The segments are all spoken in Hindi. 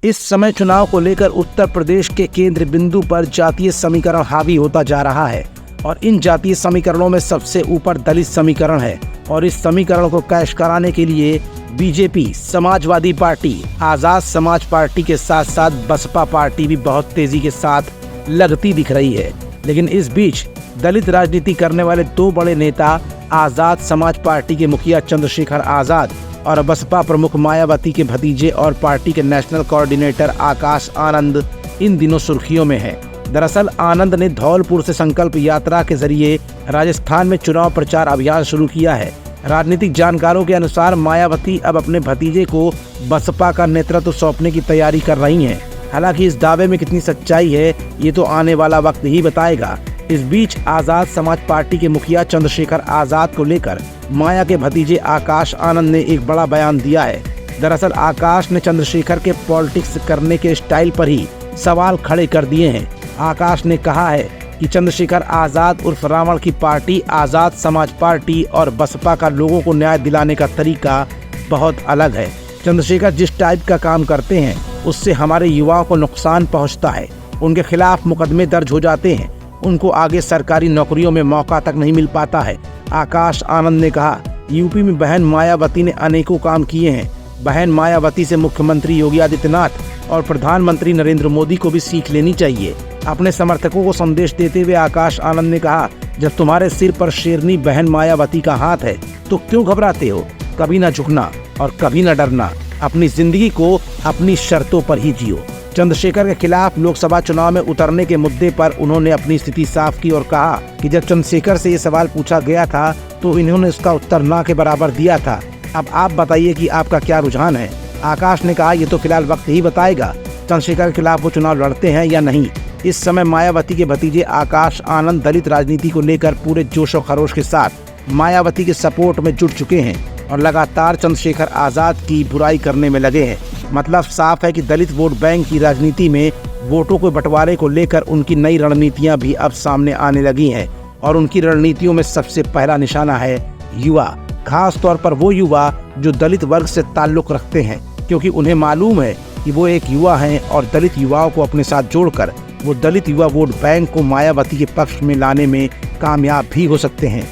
इस समय चुनाव को लेकर उत्तर प्रदेश के केंद्र बिंदु पर जातीय समीकरण हावी होता जा रहा है और इन जातीय समीकरणों में सबसे ऊपर दलित समीकरण है और इस समीकरण को कैश कराने के लिए BJP, Samajwadi party, Azad Samaj party के साथ साथ बसपा पार्टी भी बहुत तेजी के साथ लगती दिख रही है। लेकिन इस बीच दलित राजनीति करने वाले दो बड़े नेता आजाद समाज पार्टी के मुखिया चंद्रशेखर आजाद और बसपा प्रमुख मायावती के भतीजे और पार्टी के नेशनल कोऑर्डिनेटर आकाश आनंद इन दिनों सुर्खियों में हैं। दरअसल आनंद ने धौलपुर से संकल्प यात्रा के जरिए राजस्थान में चुनाव प्रचार अभियान शुरू किया है। राजनीतिक जानकारों के अनुसार मायावती अब अपने भतीजे को बसपा का नेतृत्व सौंपने की तैयारी कर रही हैं। हालांकि इस दावे में कितनी सच्चाई है ये तो आने वाला वक्त ही बताएगा। इस बीच आजाद समाज पार्टी के मुखिया चंद्रशेखर आजाद को लेकर माया के भतीजे आकाश आनंद ने एक बड़ा बयान दिया है। दरअसल आकाश ने चंद्रशेखर के पॉलिटिक्स करने के स्टाइल पर ही सवाल खड़े कर दिए हैं। आकाश ने कहा है कि चंद्रशेखर आजाद उर्फ रावण की पार्टी आजाद समाज पार्टी और बसपा का लोगों को न्याय दिलाने का तरीका बहुत अलग है। चंद्रशेखर जिस टाइप का काम करते हैं उससे हमारे युवाओं को नुकसान पहुंचता है। उनके खिलाफ मुकदमे दर्ज हो जाते हैं, उनको आगे सरकारी नौकरियों में मौका तक नहीं मिल पाता है। आकाश आनंद ने कहा, यूपी में बहन मायावती ने अनेकों काम किए हैं। बहन मायावती से मुख्यमंत्री योगी आदित्यनाथ और प्रधानमंत्री नरेंद्र मोदी को भी सीख लेनी चाहिए। अपने समर्थकों को संदेश देते हुए आकाश आनंद ने कहा, जब तुम्हारे सिर पर शेरनी बहन मायावती का हाथ है तो क्यों घबराते हो? कभी न झुकना और कभी न डरना। अपनी जिंदगी को अपनी शर्तों पर ही जियो। चंद्रशेखर के खिलाफ लोकसभा चुनाव में उतरने के मुद्दे पर उन्होंने अपनी स्थिति साफ की और कहा कि जब चंद्रशेखर से ये सवाल पूछा गया था तो इन्होंने उसका उत्तर ना के बराबर दिया था। अब आप बताइए कि आपका क्या रुझान है? आकाश ने कहा, ये तो फिलहाल वक्त ही बताएगा चंद्रशेखर के खिलाफ वो चुनाव लड़ते हैं या नहीं। इस समय मायावती के भतीजे आकाश आनंद दलित राजनीति को लेकर पूरे जोश और खरोश के साथ मायावती के सपोर्ट में जुट चुके हैं और लगातार चंद्रशेखर आजाद की बुराई करने में लगे हैं। मतलब साफ है कि दलित वोट बैंक की राजनीति में वोटों के बंटवारे को लेकर उनकी नई रणनीतियां भी अब सामने आने लगी हैं और उनकी रणनीतियों में सबसे पहला निशाना है युवा, खास तौर पर वो युवा जो दलित वर्ग से ताल्लुक रखते हैं, क्योंकि उन्हें मालूम है कि वो एक युवा हैं और दलित युवाओं को अपने साथ जोड़कर वो दलित युवा वोट बैंक को मायावती के पक्ष में लाने में कामयाब भी हो सकते हैं।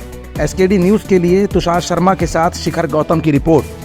SKD न्यूज़ के लिए तुषार शर्मा के साथ शिखर गौतम की रिपोर्ट।